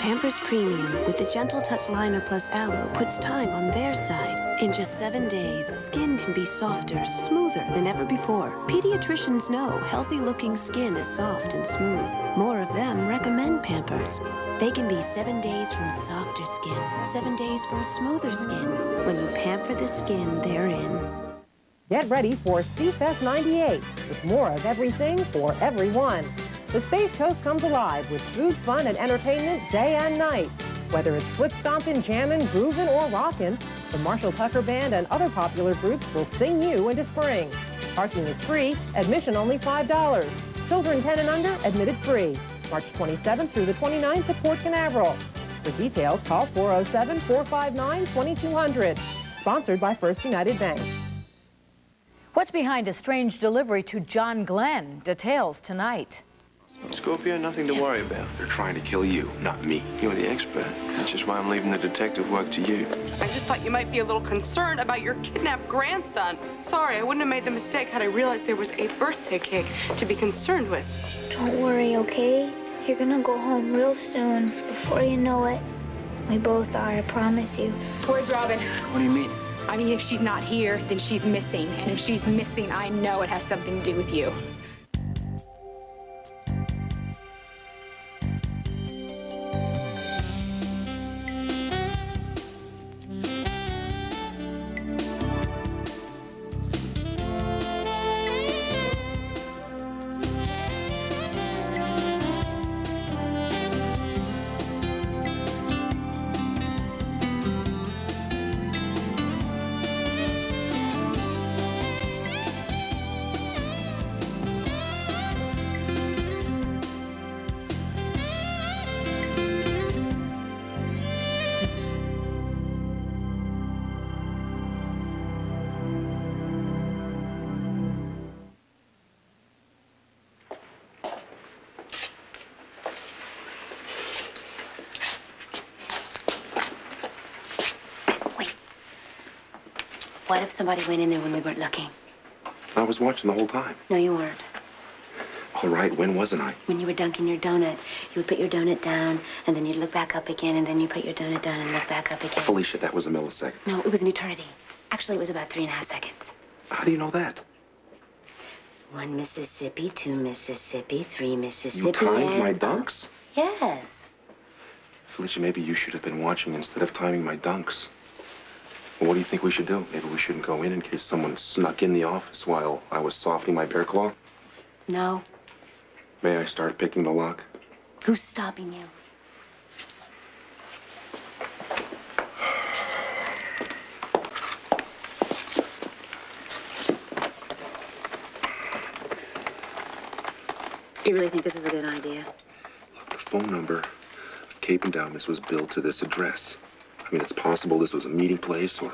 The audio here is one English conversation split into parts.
Pampers Premium with the Gentle Touch Liner Plus Aloe puts time on their side. In just 7 days, skin can be softer, smoother than ever before. Pediatricians know healthy-looking skin is soft and smooth. More of them recommend Pampers. They can be 7 days from softer skin, 7 days from smoother skin. When you pamper the skin they're in. Get ready for Seafest 98 with more of everything for everyone. The Space Coast comes alive with food, fun, and entertainment day and night. Whether it's foot stomping, jamming, grooving, or rocking, the Marshall Tucker Band and other popular groups will sing you into spring. Parking is free, admission only $5. Children 10 and under, admitted free. March 27th through the 29th at Port Canaveral. For details, call 407-459-2200. Sponsored by First United Bank. What's behind a strange delivery to John Glenn? Details tonight. Scorpio, nothing to worry about. They're trying to kill you, not me. You're the expert. That's just why I'm leaving the detective work to you. I just thought you might be a little concerned about your kidnapped grandson. Sorry, I wouldn't have made the mistake had I realized there was a birthday cake to be concerned with. Don't worry, okay? You're gonna go home real soon. Before you know it. We both are, I promise you. Where's Robin? What do you mean? I mean, if she's not here, then she's missing. And if she's missing, I know it has something to do with you. What if somebody went in there when we weren't looking? I was watching the whole time. No, you weren't. All right, when wasn't I? When you were dunking your donut, you would put your donut down, and then you'd look back up again, and then you put your donut down and look back up again. Felicia, that was a millisecond. No, it was an eternity. Actually, it was about 3.5 seconds. How do you know that? 1 Mississippi, 2 Mississippi, 3 Mississippi. You timed and... my dunks? Yes. Felicia, maybe you should have been watching instead of timing my dunks. Well, what do you think we should do? Maybe we shouldn't go in case someone snuck in the office while I was softening my bear claw? No. May I start picking the lock? Who's stopping you? Do you really think this is a good idea? Look, the phone number of Cape Endowments was billed to this address. I mean, it's possible this was a meeting place or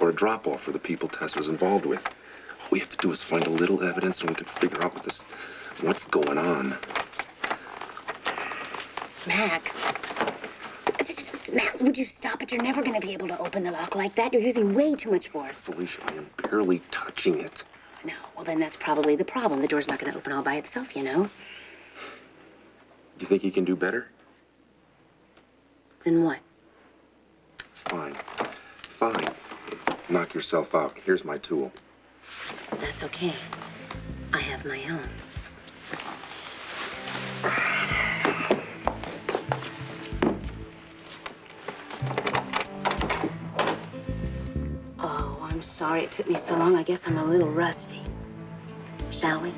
a drop-off for the people Tess was involved with. All we have to do is find a little evidence and we can figure out what's going on. Mac. Mac, would you stop it? You're never going to be able to open the lock like that. You're using way too much force. Felicia, I am barely touching it. No, well, then that's probably the problem. The door's not going to open all by itself, you know. You think you can do better? Then what? Fine. Fine. Knock yourself out. Here's my tool. That's okay. I have my own. Oh, I'm sorry it took me so long. I guess I'm a little rusty. Shall we?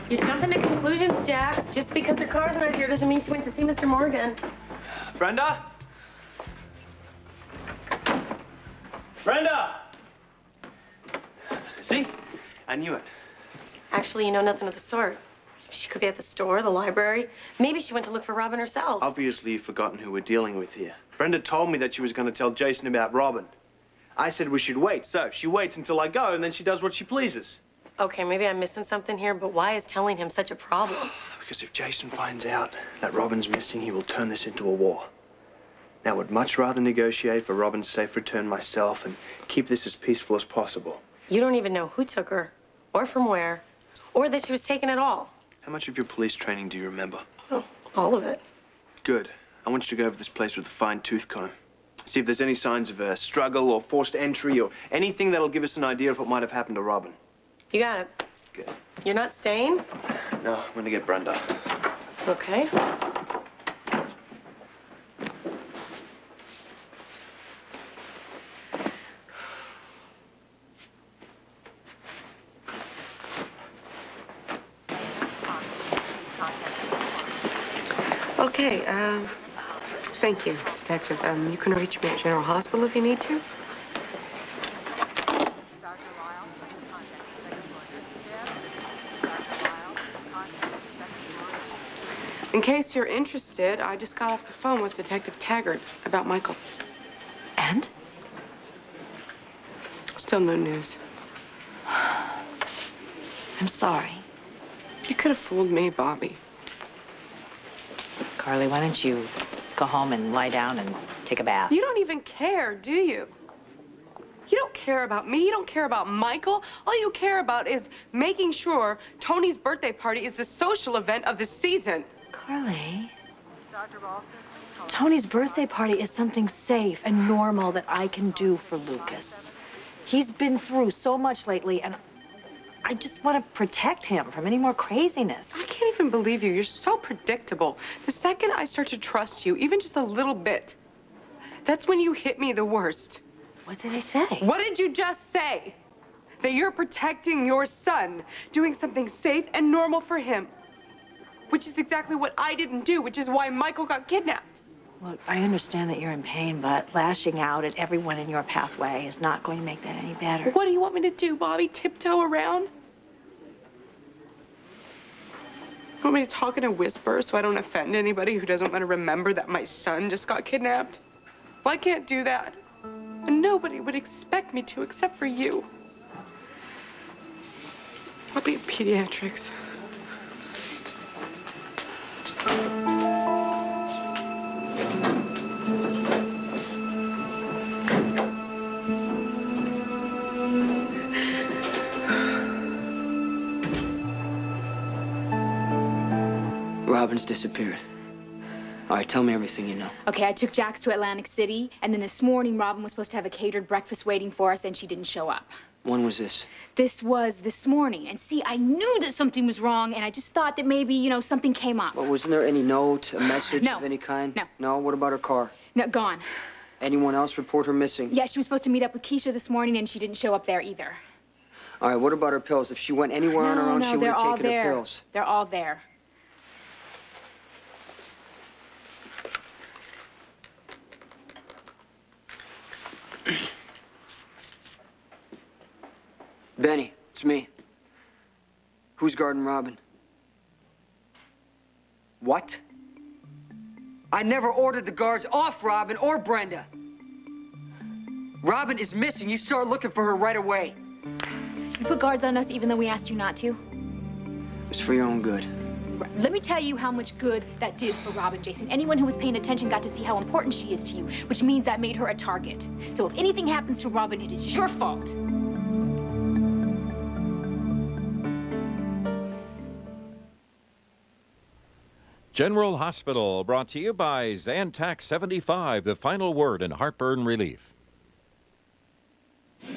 You're jumping to conclusions, Jax. Just because her car's not here doesn't mean she went to see Mr. Morgan. Brenda? Brenda! See? I knew it. Actually, you know nothing of the sort. She could be at the store, the library. Maybe she went to look for Robin herself. Obviously, you've forgotten who we're dealing with here. Brenda told me that she was going to tell Jason about Robin. I said we should wait, so she waits until I go, and then she does what she pleases. Okay, maybe I'm missing something here, but why is telling him such a problem? Because if Jason finds out that Robin's missing, he will turn this into a war. Now, I would much rather negotiate for Robin's safe return myself and keep this as peaceful as possible. You don't even know who took her, or from where, Or that she was taken at all. How much of your police training do you remember? Oh, all of it. Good. I want you to go over this place with a fine-tooth comb. See if there's any signs of a struggle or forced entry or anything that'll give us an idea of what might have happened to Robin. You got it. Good. You're not staying? No, I'm gonna get Brenda. Okay. Okay, thank you, Detective. You can reach me at General Hospital if you need to. In case you're interested, I just got off the phone with Detective Taggart about Michael. And? Still no news. I'm sorry. You could have fooled me, Bobby. Carly, why don't you go home and lie down and take a bath? You don't even care, do you? You don't care about me. You don't care about Michael. All you care about is making sure Tony's birthday party is the social event of the season. Carly, Tony's birthday party is something safe and normal that I can do for Lucas. He's been through so much lately, and I just want to protect him from any more craziness. I can't even believe you. You're so predictable. The second I start to trust you, even just a little bit, that's when you hit me the worst. What did I say? What did you just say? That you're protecting your son, doing something safe and normal for him. Which is exactly what I didn't do, which is why Michael got kidnapped. Look, I understand that you're in pain, but lashing out at everyone in your pathway is not going to make that any better. What do you want me to do, Bobby? Tiptoe around? You want me to talk in a whisper so I don't offend anybody who doesn't want to remember that my son just got kidnapped? Well, I can't do that. And nobody would expect me to except for you. I'll be in pediatrics. Robin's disappeared. All right, tell me everything you know. Okay, I took Jax to Atlantic City, and then this morning Robin was supposed to have a catered breakfast waiting for us, and she didn't show up. When was this? This was this morning. And see, I knew that something was wrong, and I just thought that maybe, you know, something came up. Well, wasn't there any note, a message No. of any kind? No. No? What about her car? No, gone. Anyone else report her missing? Yeah, she was supposed to meet up with Keisha this morning, and she didn't show up there either. All right, what about her pills? If she went anywhere on her own, she would they're have all taken there. her pills. They're all there. Benny, it's me. Who's guarding Robin? What? I never ordered the guards off Robin or Brenda. Robin is missing. You start looking for her right away. You put guards on us even though we asked you not to? It's for your own good. Let me tell you how much good that did for Robin, Jason. Anyone who was paying attention got to see how important she is to you, which means that made her a target. So if anything happens to Robin, it is your fault. General Hospital, brought to you by Zantac 75, the final word in heartburn relief.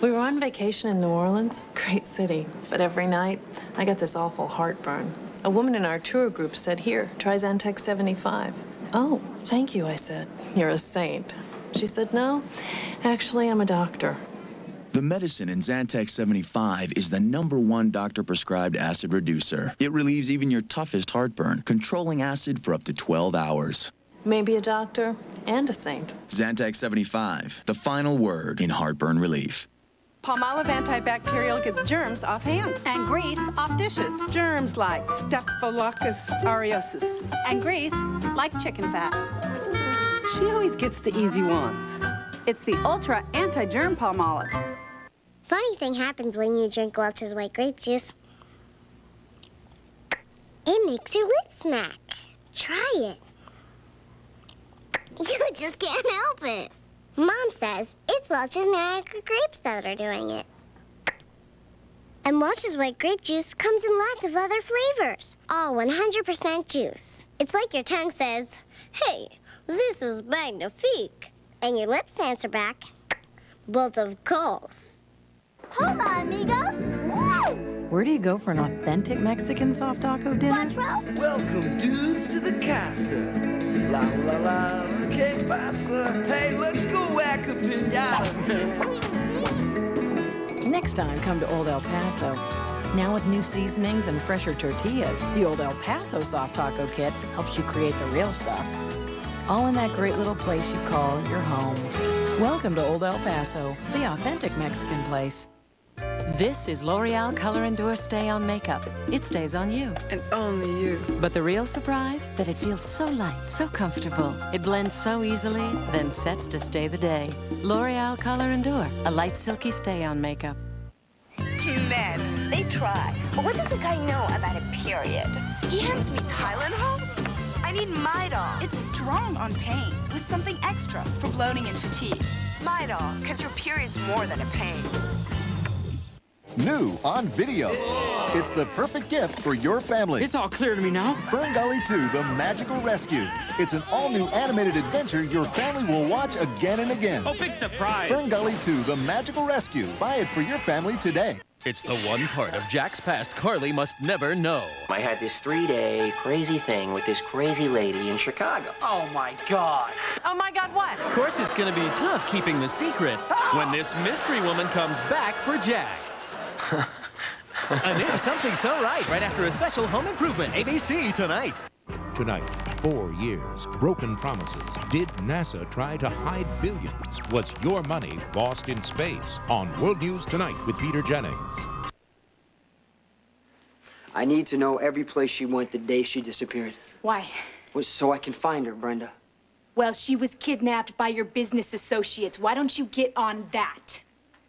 We were on vacation in New Orleans, great city, but every night I got this awful heartburn. A woman in our tour group said, "Here, try Zantac 75. "Oh, thank you," I said. "You're a saint." She said, "No, actually, I'm a doctor." The medicine in Zantac 75 is the #1 doctor-prescribed acid reducer. It relieves even your toughest heartburn, controlling acid for up to 12 hours. Maybe a doctor and a saint. Zantac 75, the final word in heartburn relief. Palmolive antibacterial gets germs off hands. And grease off dishes. Germs like Staphylococcus aureus. And grease like chicken fat. She always gets the easy ones. It's the Ultra Anti-Germ Palmolive. Funny thing happens when you drink Welch's white grape juice. It makes your lips smack. Try it. You just can't help it. Mom says it's Welch's Niagara grapes that are doing it. And Welch's White Grape Juice comes in lots of other flavors, all 100% juice. It's like your tongue says, hey, this is magnifique. And your lips answer back, but of course. Hola, amigos. Woo! Where do you go for an authentic Mexican soft taco dinner? Welcome, dudes, to the casa. La la la, que pasa? Hey, let's go whack a pinata, man. Next time, come to Old El Paso. Now with new seasonings and fresher tortillas, the Old El Paso Soft Taco Kit helps you create the real stuff. All in that great little place you call your home. Welcome to Old El Paso, the authentic Mexican place. This is L'Oreal Color Endure Stay On Makeup. It stays on you. And only you. But the real surprise? That it feels so light, so comfortable. It blends so easily, then sets to stay the day. L'Oreal Color Endure, a light, silky stay-on makeup. Men, they try. But what does the guy know about a period? He hands me Tylenol? I need Midol. It's strong on pain, with something extra for bloating and fatigue. Midol, because your period's more than a pain. New on video. It's the perfect gift for your family. It's all clear to me now. Fern Gully 2, The Magical Rescue. It's an all-new animated adventure your family will watch again and again. Oh, big surprise. Fern Gully 2, The Magical Rescue. Buy it for your family today. It's the one part of Jack's past Carly must never know. I had this 3-day crazy thing with this crazy lady in Chicago. Oh, my God. Oh, my God, what? Of course, it's going to be tough keeping the secret when this mystery woman comes back for Jack. A new Something So Right after a special home improvement. ABC tonight. Tonight, 4 years, broken promises. Did NASA try to hide billions? Was your money lost in space? On World News Tonight with Peter Jennings. I need to know every place she went the day she disappeared. Why? So I can find her, Brenda. Well, she was kidnapped by your business associates. Why don't you get on that?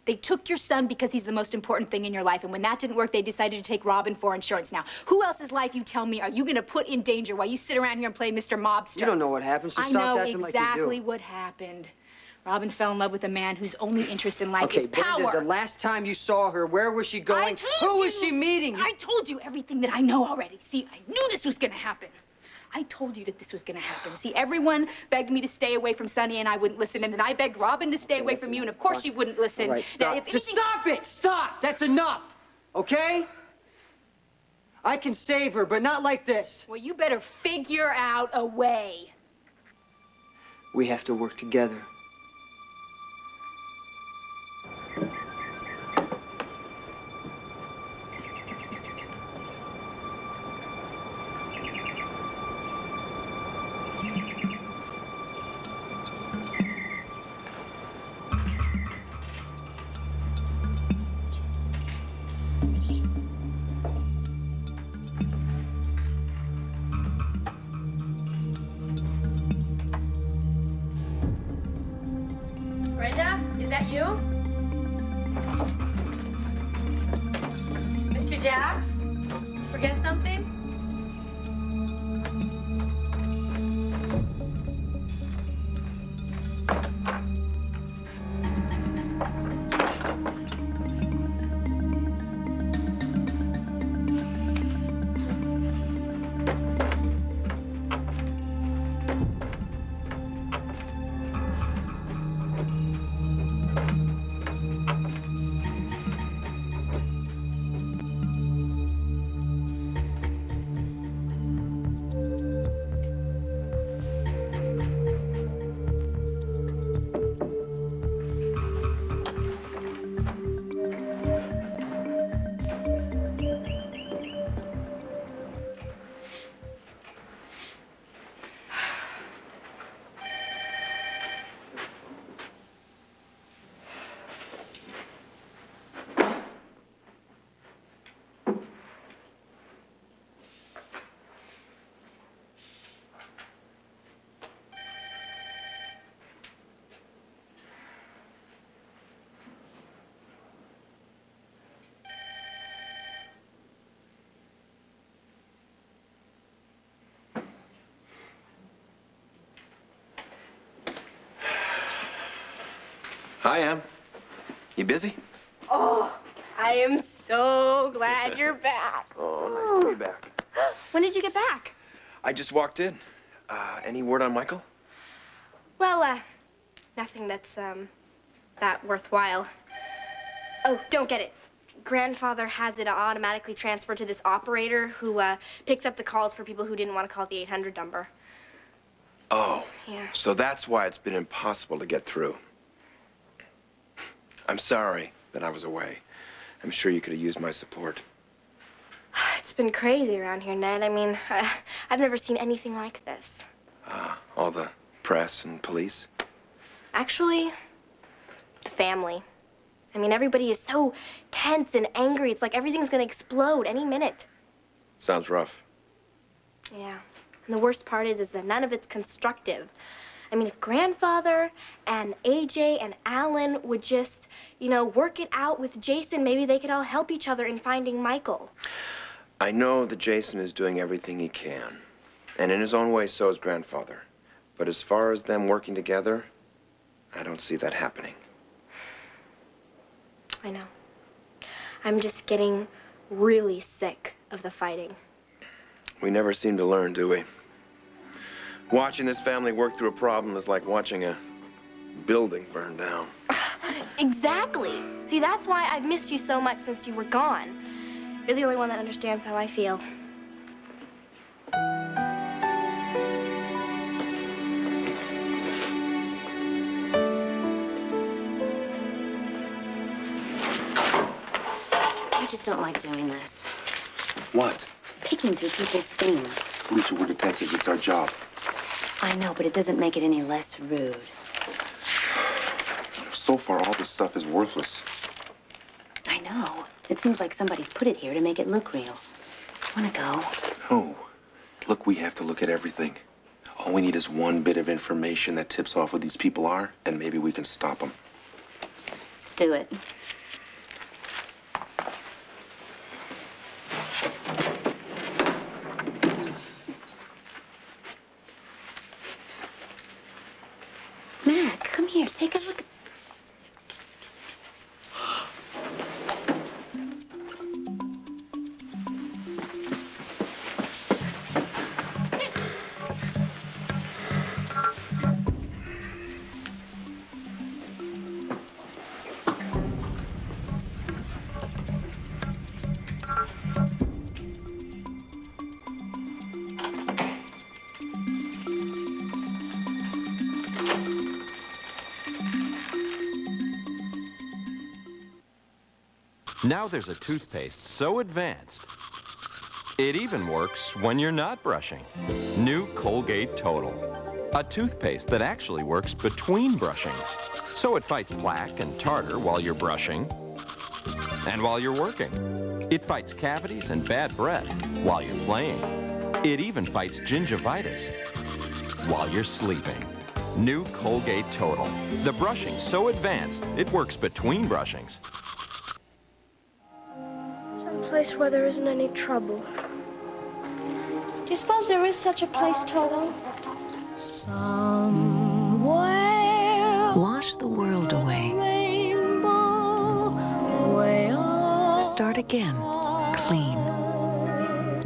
They took your son because he's the most important thing in your life, and when that didn't work, they decided to take Robin for insurance. Now, who else's life, you tell me, are you going to put in danger while you sit around here and play Mr. Mobster? You don't know what happened, so stop acting like you do. I know exactly what happened. Robin fell in love with a man whose only interest in life is power. Brenda, the last time you saw her, where was she going? Who was she meeting? I told you everything that I know already. See, I knew this was going to happen. I told you that this was going to happen. See, everyone begged me to stay away from Sonny, and I wouldn't listen. And then I begged Robin to stay away from you, and of course she wouldn't listen. All right, stop. Now, Just stop it! Stop! That's enough, okay? I can save her, but not like this. Well, you better figure out a way. We have to work together. Brenda, is that you? Mr. Jax? Forget something? Hi, Em. You busy? Oh, I am so so glad you're back. Oh, nice to be back. When did you get back? I just walked in. Any word on Michael? Well, nothing that's, that worthwhile. Oh, don't get it. Grandfather has it automatically transferred to this operator who, picks up the calls for people who didn't want to call the 800 number. Oh. Yeah. So that's why it's been impossible to get through. I'm sorry that I was away. I'm sure you could have used my support. It's been crazy around here, Ned. I mean, I've never seen anything like this. All the press and police? Actually, the family. I mean, everybody is so tense and angry. It's like everything's gonna explode any minute. Sounds rough. Yeah. And the worst part is that none of it's constructive. I mean, if Grandfather and AJ and Alan would just, you know, work it out with Jason, maybe they could all help each other in finding Michael. I know that Jason is doing everything he can. And in his own way, so is Grandfather. But as far as them working together, I don't see that happening. I know. I'm just getting really sick of the fighting. We never seem to learn, do we? Watching this family work through a problem is like watching a building burn down. Exactly. See, that's why I've missed you so much since you were gone. You're the only one that understands how I feel. I just don't like doing this. What? Picking through people's things. Felicia, we're detectives. It's our job. I know, but it doesn't make it any less rude. So far, all this stuff is worthless. I know. It seems like somebody's put it here to make it look real. Wanna go? No. Look, we have to look at everything. All we need is one bit of information that tips off who these people are, and maybe we can stop them. Let's do it. Mac, come here. Take a look. Now there's a toothpaste so advanced, it even works when you're not brushing. New Colgate Total. A toothpaste that actually works between brushings. So it fights plaque and tartar while you're brushing and while you're working. It fights cavities and bad breath while you're playing. It even fights gingivitis while you're sleeping. New Colgate Total. The brushing's so advanced, it works between brushings. Place where there isn't any trouble. Do you suppose there is such a place, Toto? Somewhere. Wash the world away. Start again. Clean.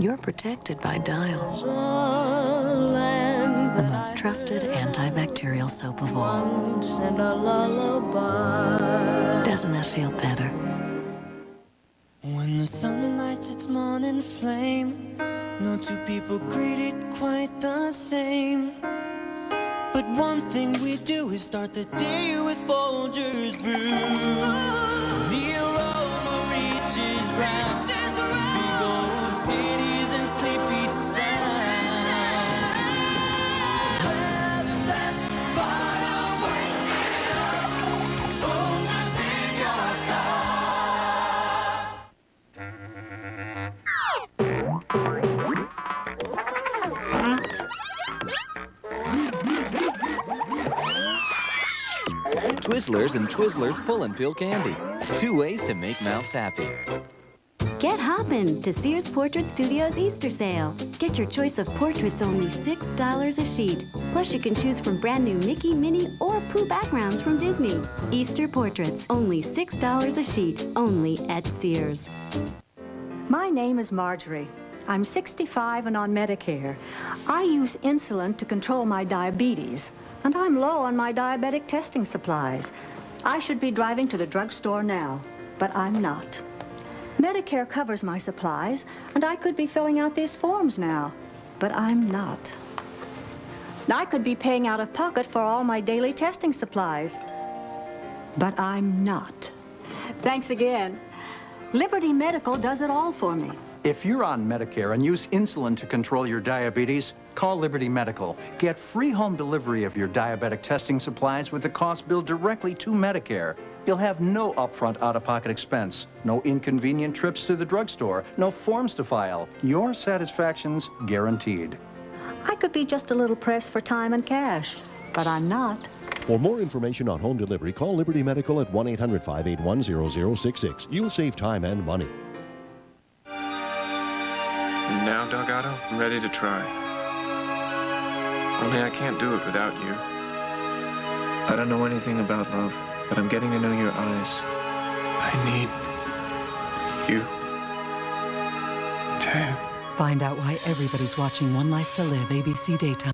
You're protected by Dial. The most trusted antibacterial soap of all. Doesn't that feel better? When the sun lights its morning flame, no two people greet it quite the same. But one thing we do is start the day with Folgers brew. The aroma reaches round big old cities and sleepy sound. Where the best part of waking up is Folgers in your car. Twizzlers and Twizzlers Pull and Peel Candy. 2 ways to make mouths happy. Get hoppin' to Sears Portrait Studios Easter Sale. Get your choice of portraits only $6 a sheet. Plus, you can choose from brand new Mickey, Minnie, or Pooh backgrounds from Disney. Easter portraits, only $6 a sheet. Only at Sears. My name is Marjorie. I'm 65 and on Medicare. I use insulin to control my diabetes, and I'm low on my diabetic testing supplies. I should be driving to the drugstore now, but I'm not. Medicare covers my supplies, and I could be filling out these forms now, but I'm not. I could be paying out of pocket for all my daily testing supplies, but I'm not. Thanks again. Liberty Medical does it all for me. If you're on Medicare and use insulin to control your diabetes, call Liberty Medical. Get free home delivery of your diabetic testing supplies with the cost billed directly to Medicare. You'll have no upfront out-of-pocket expense, no inconvenient trips to the drugstore, no forms to file. Your satisfaction's guaranteed. I could be just a little pressed for time and cash, but I'm not. For more information on home delivery, call Liberty Medical at 1-800-581-0066. You'll save time and money. And now, Delgado, I'm ready to try. Only I can't do it without you. I don't know anything about love, but I'm getting to know your eyes. I need you. Too. Find out why everybody's watching One Life to Live, ABC Daytime.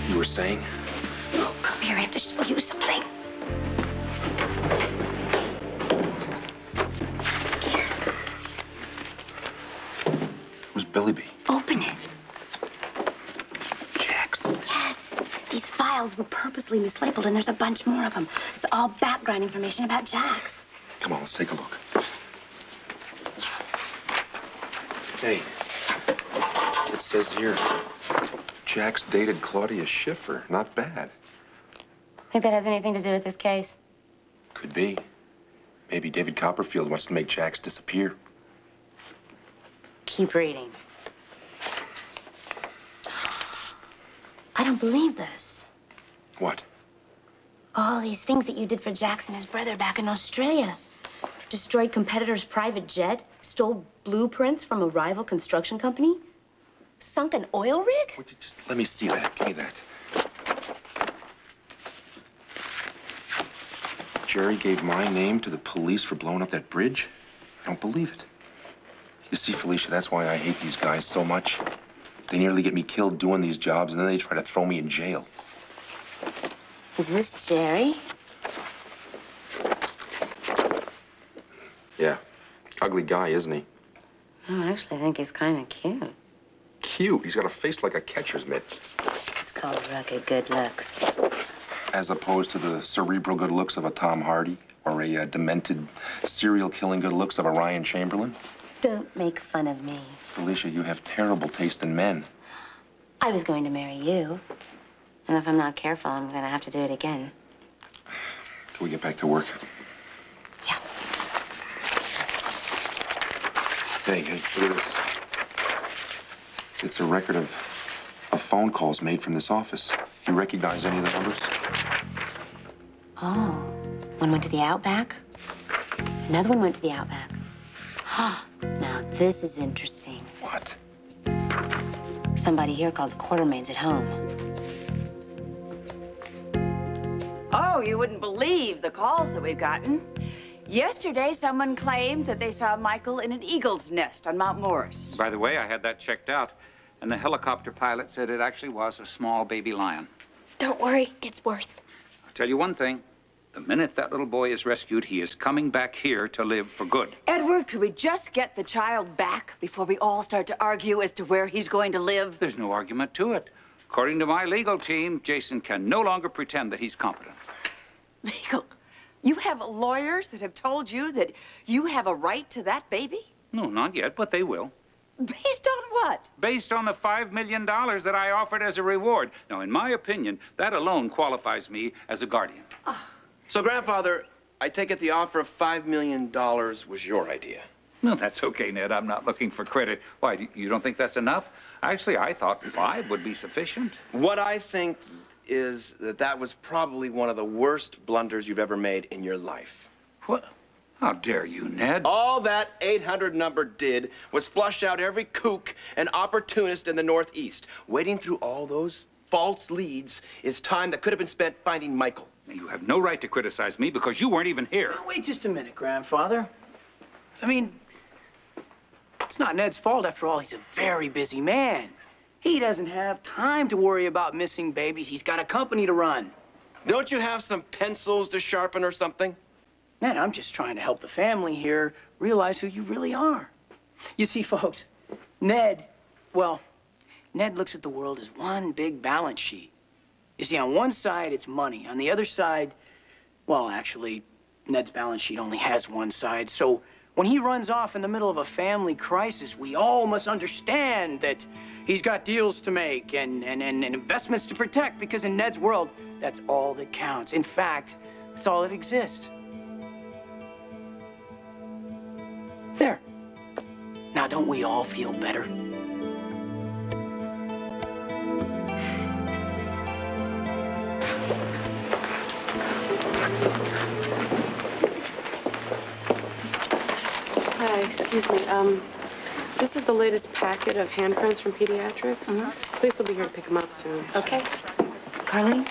You were saying? Oh, come here. I have to show you something. Here. Who's Billy B? Open it. Jax. Yes. These files were purposely mislabeled, and there's a bunch more of them. It's all background information about Jax. Come on, let's take a look. Hey, it says here, Jax dated Claudia Schiffer. Not bad. Think that has anything to do with this case? Could be. Maybe David Copperfield wants to make Jax disappear. Keep reading. I don't believe this. What? All these things that you did for Jax and his brother back in Australia. Destroyed competitor's private jet, stole blueprints from a rival construction company, sunk an oil rig? Would you just let me see that? Give me that. Jerry gave my name to the police for blowing up that bridge? I don't believe it. You see, Felicia, that's why I hate these guys so much. They nearly get me killed doing these jobs, and then they try to throw me in jail. Is this Jerry? Yeah. Ugly guy, isn't he? Oh, I actually think he's kind of cute. Cute. He's got a face like a catcher's mitt. It's called rugged good looks. As opposed to the cerebral good looks of a Tom Hardy or a demented, serial-killing good looks of a Ryan Chamberlain. Don't make fun of me. Felicia, you have terrible taste in men. I was going to marry you. And if I'm not careful, I'm going to have to do it again. Can we get back to work? Yeah. Hey, look at this. It's a record of phone calls made from this office. You recognize any of the numbers? Oh, one went to the Outback. Another one went to the Outback. Now, this is interesting. What? Somebody here called the Quartermains at home. Oh, you wouldn't believe the calls that we've gotten. Yesterday, someone claimed that they saw Michael in an eagle's nest on Mount Morris. By the way, I had that checked out, and the helicopter pilot said it actually was a small baby lion. Don't worry, it gets worse. I'll tell you one thing. The minute that little boy is rescued, he is coming back here to live for good. Edward, could we just get the child back before we all start to argue as to where he's going to live? There's no argument to it. According to my legal team, Jason can no longer pretend that he's competent. Legal? You have lawyers that have told you that you have a right to that baby? No, not yet, but they will. Based on what? Based on the $5 million that I offered as a reward. Now, in my opinion, that alone qualifies me as a guardian. So, Grandfather, I take it the offer of $5 million was your idea. No, that's okay, Ned. I'm not looking for credit. Why, you don't think that's enough? Actually, I thought 5 would be sufficient. What I think is that was probably one of the worst blunders you've ever made in your life. What? How dare you, Ned? All that 800 number did was flush out every kook and opportunist in the Northeast. Wading through all those false leads is time that could have been spent finding Michael. You have no right to criticize me because you weren't even here. Now, wait just a minute, Grandfather. I mean, it's not Ned's fault after all. He's a very busy man. He doesn't have time to worry about missing babies. He's got a company to run. Don't you have some pencils to sharpen or something? Ned, I'm just trying to help the family here realize who you really are. You see, folks, Ned looks at the world as one big balance sheet. You see, on one side, it's money. On the other side, well, actually, Ned's balance sheet only has one side. So when he runs off in the middle of a family crisis, we all must understand that he's got deals to make and investments to protect, because in Ned's world, that's all that counts. In fact, that's all that exists. There. Now, don't we all feel better? Hi, excuse me. This is the latest packet of handprints from pediatrics. Police will be here to pick them up soon. Okay. Carlene,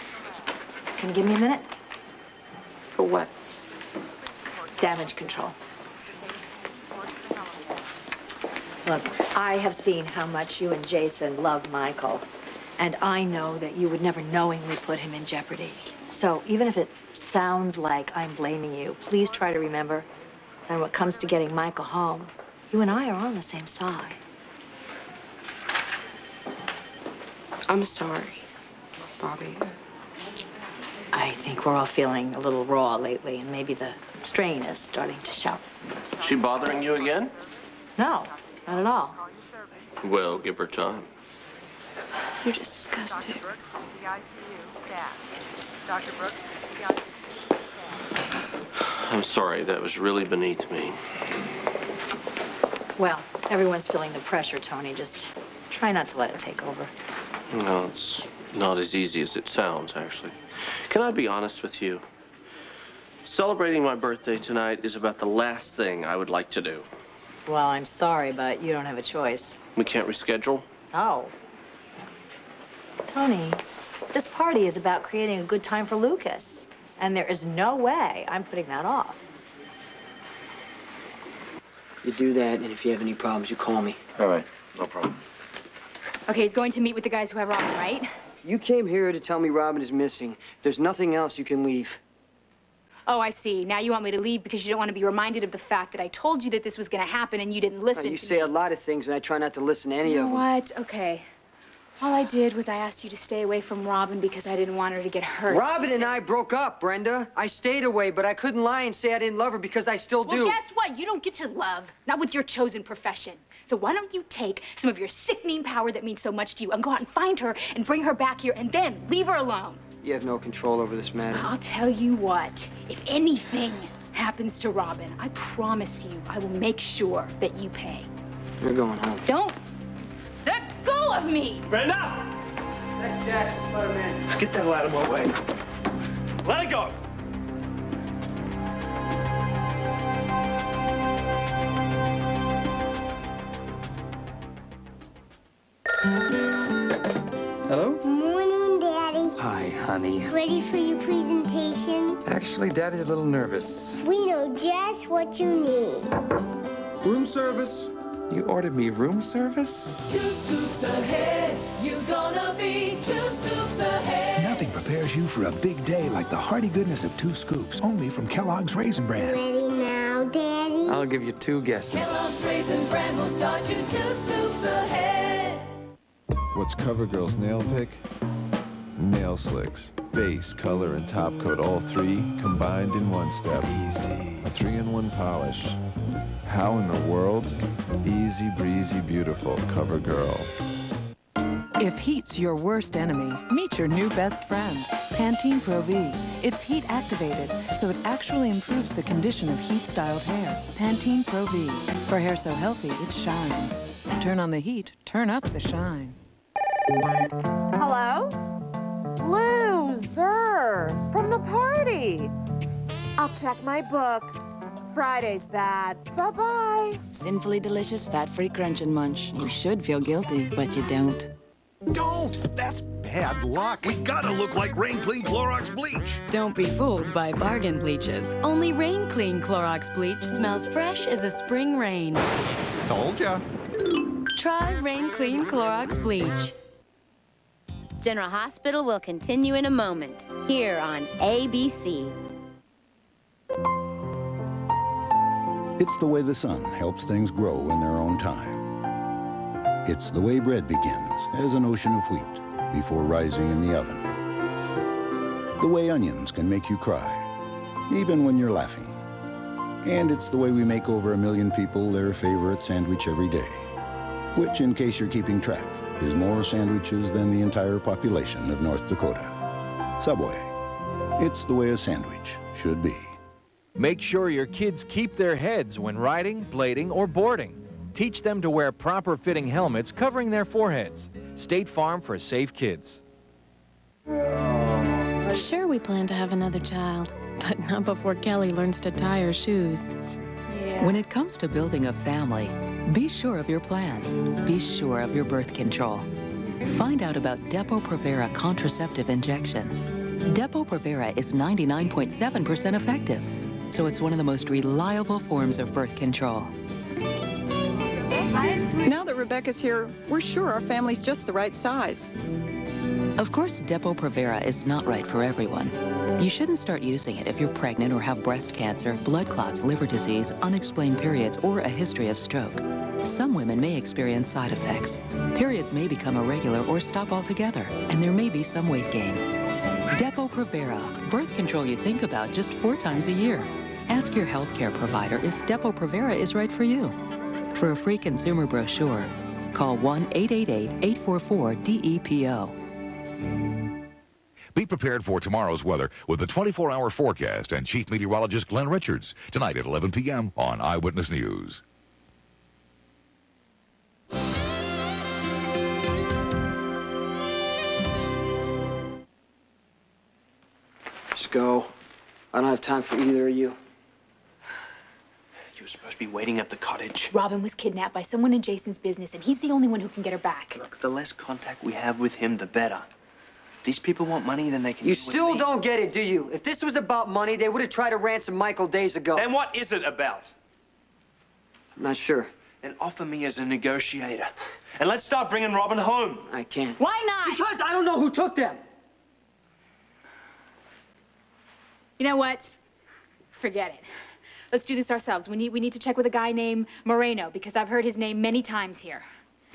can you give me a minute? For what? Damage control. Look, I have seen how much you and Jason love Michael, and I know that you would never knowingly put him in jeopardy. So even if it sounds like I'm blaming you, please try to remember that when it comes to getting Michael home, you and I are on the same side. I'm sorry, Bobby. I think we're all feeling a little raw lately, and maybe the strain is starting to show. She bothering you again? No, not at all. Well, give her time. You're disgusting. Dr. Brooks to CICU staff. Dr. Brooks to CICU staff. I'm sorry, that was really beneath me. Well, everyone's feeling the pressure, Tony. Just try not to let it take over. No, it's not as easy as it sounds, actually. Can I be honest with you? Celebrating my birthday tonight is about the last thing I would like to do. Well, I'm sorry, but you don't have a choice. We can't reschedule? No. Tony, this party is about creating a good time for Lucas, and there is no way I'm putting that off. You do that, and if you have any problems, you call me. All right, no problem. Okay, he's going to meet with the guys who have Robin, right? You came here to tell me Robin is missing. If there's nothing else, you can leave. Oh, I see. Now you want me to leave because you don't want to be reminded of the fact that I told you that this was going to happen and you didn't listen to me. You say a lot of things, and I try not to listen to any of them. You know what? Okay. All I did was I asked you to stay away from Robin because I didn't want her to get hurt. Robin and I broke up, Brenda. I stayed away, but I couldn't lie and say I didn't love her because I still do. Well, guess what? You don't get to love. Not with your chosen profession. So why don't you take some of your sickening power that means so much to you and go out and find her and bring her back here and then leave her alone? You have no control over this matter. I'll tell you what. If anything happens to Robin, I promise you I will make sure that you pay. You're going home. Don't let go of me! Brenda! That's Jackson, let him in. Get the hell out of my way. Let it go! Hello? Morning, Daddy. Hi, honey. Ready for your presentation? Actually, Daddy's a little nervous. We know just what you need. Room service? You ordered me room service? 2 scoops ahead. You're gonna be 2 scoops ahead. Nothing prepares you for a big day like the hearty goodness of 2 scoops, only from Kellogg's Raisin Bran. Ready now, Daddy? I'll give you 2 guesses. Kellogg's Raisin Bran will start you 2 scoops ahead. What's CoverGirl's nail pick? Nail Slicks. Base, color, and top coat, all 3 combined in one step. Easy. A 3-in-1 polish. How in the world? Easy breezy beautiful CoverGirl. If heat's your worst enemy, meet your new best friend, Pantene Pro V. It's heat activated, so it actually improves the condition of heat-styled hair. Pantene Pro V. For hair so healthy, it shines. Turn on the heat, turn up the shine. Hello? Loser! From the party! I'll check my book. Friday's bad. Bye-bye. Sinfully delicious, fat-free crunch and munch. You should feel guilty, but you don't. Don't! That's bad luck. We gotta look like Rain Clean Clorox bleach. Don't be fooled by bargain bleaches. Only Rain Clean Clorox bleach smells fresh as a spring rain. Told ya. Try Rain Clean Clorox bleach. General Hospital will continue in a moment, here on ABC. It's the way the sun helps things grow in their own time. It's the way bread begins as an ocean of wheat before rising in the oven. The way onions can make you cry, even when you're laughing. And it's the way we make over 1 million people their favorite sandwich every day, which, in case you're keeping track, is more sandwiches than the entire population of North Dakota. Subway. It's the way a sandwich should be. Make sure your kids keep their heads when riding, blading, or boarding. Teach them to wear proper fitting helmets covering their foreheads. State Farm for safe kids. Sure, we plan to have another child, but not before Kelly learns to tie her shoes. When it comes to building a family, be sure of your plans. Be sure of your birth control. Find out about Depo-Provera contraceptive injection. Depo-Provera is 99.7% effective, so it's one of the most reliable forms of birth control. Now that Rebecca's here, we're sure our family's just the right size. Of course, Depo-Provera is not right for everyone. You shouldn't start using it if you're pregnant or have breast cancer, blood clots, liver disease, unexplained periods, or a history of stroke. Some women may experience side effects. Periods may become irregular or stop altogether, and there may be some weight gain. Depo-Provera, birth control you think about just 4 times a year. Ask your healthcare provider if Depo-Provera is right for you. For a free consumer brochure, call 1-888-844-DEPO. Be prepared for tomorrow's weather with the 24-hour forecast and Chief Meteorologist Glenn Richards tonight at 11 p.m. on Eyewitness News. Just go. I don't have time for either of you. You were supposed to be waiting at the cottage. Robin was kidnapped by someone in Jason's business, and he's the only one who can get her back. Look, the less contact we have with him, the better. If these people want money, then they can. You deal with still me. don't get it, do you? If this was about money, they would have tried to ransom Michael days ago. Then what is it about? I'm not sure. Then offer me as a negotiator. And let's start bringing Robin home. I can't. Why not? Because I don't know who took them. You know what? Forget it. Let's do this ourselves. We need to check with a guy named Moreno, because I've heard his name many times here.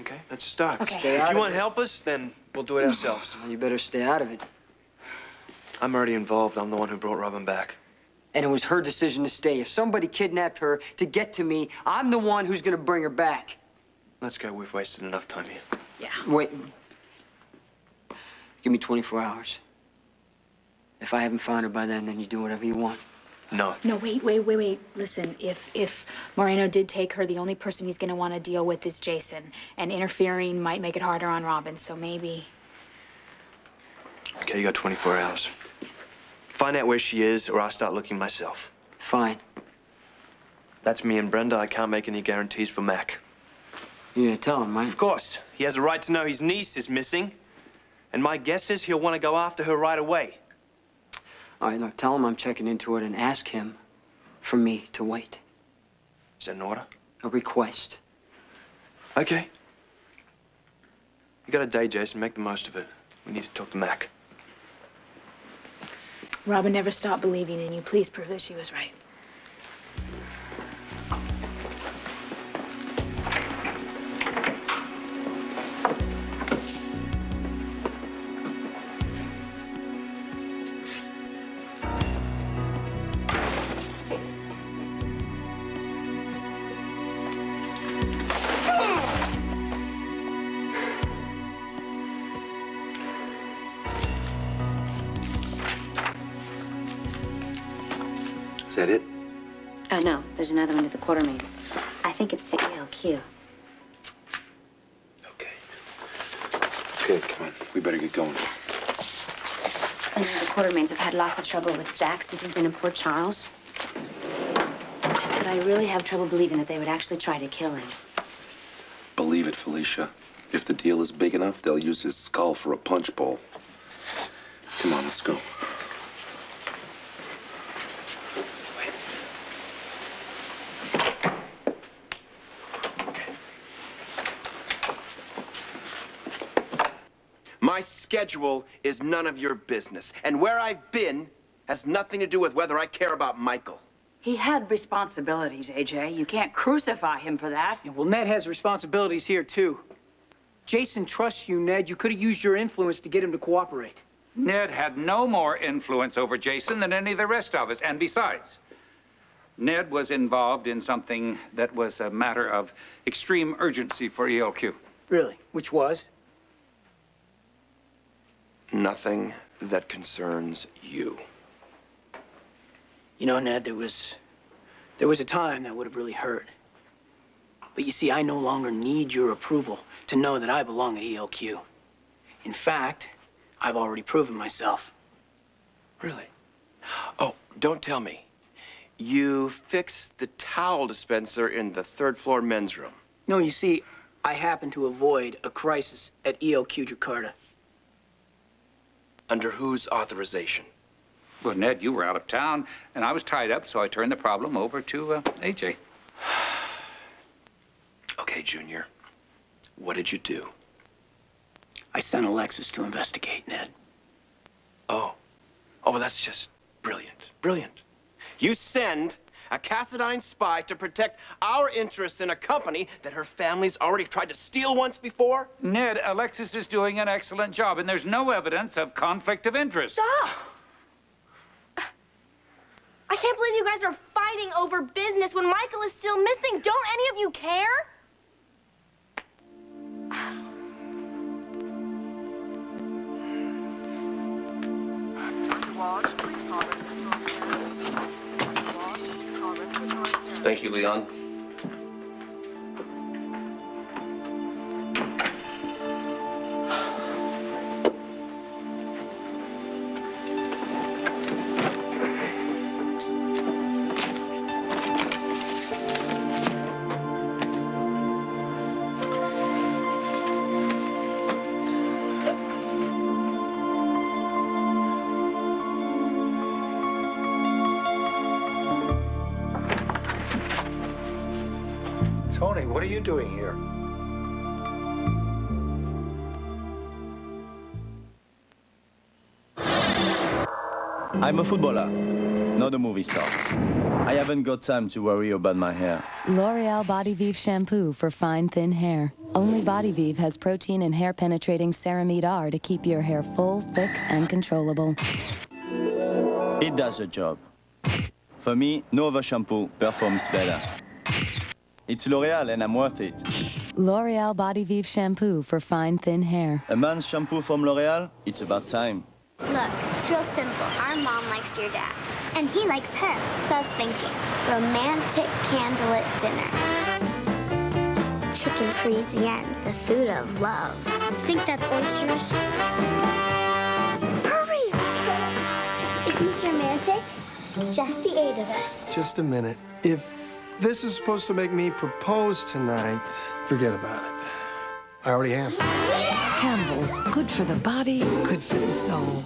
Okay, let's start. Okay. If you want to help us, then we'll do it ourselves. You better stay out of it. I'm already involved. I'm the one who brought Robin back. And it was her decision to stay. If somebody kidnapped her to get to me, I'm the one who's gonna bring her back. Let's go. We've wasted enough time here. Yeah. Wait. Give me 24 hours. If I haven't found her by then you do whatever you want. No. No, wait. Listen, if Moreno did take her, the only person he's gonna want to deal with is Jason. And interfering might make it harder on Robin, so maybe. Okay, you got 24 hours. Find out where she is, or I'll start looking myself. Fine. That's me and Brenda. I can't make any guarantees for Mac. You're gonna tell him, right? Of course. He has a right to know his niece is missing. And my guess is he'll want to go after her right away. All right, look, tell him I'm checking into it and ask him for me to wait. Is that an order? A request. Okay. You got a day, Jason. Make the most of it. We need to talk to Mac. Robin never stopped believing in you. Please prove that she was right. Is that it? Oh, no, there's another one to the Quartermains. I think it's to ELQ. Okay, come on. We better get going. I know the Quartermains have had lots of trouble with Jack since he's been in Port Charles. But I really have trouble believing that they would actually try to kill him. Believe it, Felicia. If the deal is big enough, they'll use his skull for a punch bowl. Come on, let's go. My schedule is none of your business. And where I've been has nothing to do with whether I care about Michael. He had responsibilities, AJ. You can't crucify him for that. Yeah, well, Ned has responsibilities here, too. Jason trusts you, Ned. You could have used your influence to get him to cooperate. Ned had no more influence over Jason than any of the rest of us. And besides, Ned was involved in something that was a matter of extreme urgency for ELQ. Really? Which was? Nothing that concerns you. You know, Ned, there was a time that would have really hurt. But you see, I no longer need your approval to know that I belong at ELQ. In fact, I've already proven myself. Really? Oh, don't tell me. You fixed the towel dispenser in the third-floor men's room. No, you see, I happened to avoid a crisis at ELQ Jakarta. Under whose authorization? Well, Ned, you were out of town, and I was tied up, so I turned the problem over to AJ. Okay, Junior. What did you do? I sent Alexis to investigate, Ned. Oh, well, that's just brilliant. Brilliant. You send a Cassadine spy to protect our interests in a company that her family's already tried to steal once before? Ned, Alexis is doing an excellent job, and there's no evidence of conflict of interest. Stop! I can't believe you guys are fighting over business when Michael is still missing. Don't any of you care? Dr. Walsh, please call respiratory. Dr. Walsh, please call respiratory. Thank you, Leon. Tony, what are you doing here? I'm a footballer, not a movie star. I haven't got time to worry about my hair. L'Oreal Body Vive shampoo for fine, thin hair. Only Body Vive has protein and hair-penetrating ceramide R to keep your hair full, thick, and controllable. It does the job. For me, no other shampoo performs better. It's L'Oreal and I'm worth it. L'Oreal Body Vive shampoo for fine, thin hair. A man's shampoo from L'Oreal, it's about time. Look, it's real simple. Our mom likes your dad, and he likes her. So I was thinking, romantic candlelit dinner. Chicken Parisienne, the food of love. Think that's oysters? Hurry! Isn't this romantic? Just the 8 of us. Just a minute. If this is supposed to make me propose tonight, forget about it. I already have. Campbell's, good for the body, good for the soul.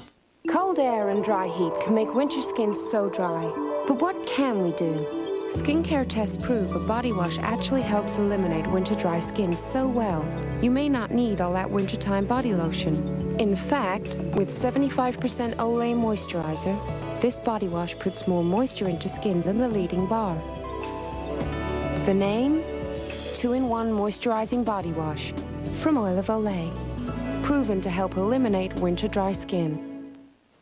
Cold air and dry heat can make winter skin so dry. But what can we do? Skincare tests prove a body wash actually helps eliminate winter dry skin so well, you may not need all that wintertime body lotion. In fact, with 75% Olay moisturizer, this body wash puts more moisture into skin than the leading bar. The name? 2-in-1 Moisturizing Body Wash from Oil of Olay. Proven to help eliminate winter dry skin.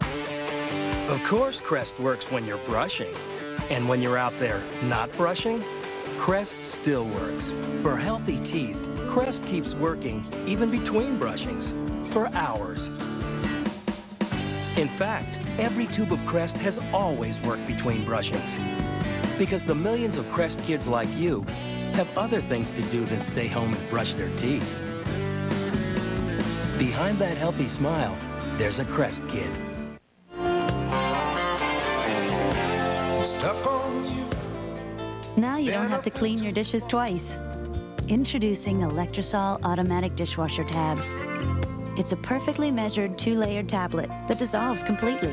Of course Crest works when you're brushing. And when you're out there not brushing, Crest still works. For healthy teeth, Crest keeps working even between brushings for hours. In fact, every tube of Crest has always worked between brushings. Because the millions of Crest kids like you have other things to do than stay home and brush their teeth. Behind that healthy smile, there's a Crest kid. Stuck on you. Now you don't have to clean your dishes twice. Introducing Electrosol Automatic Dishwasher Tabs. It's a perfectly measured 2-layered tablet that dissolves completely.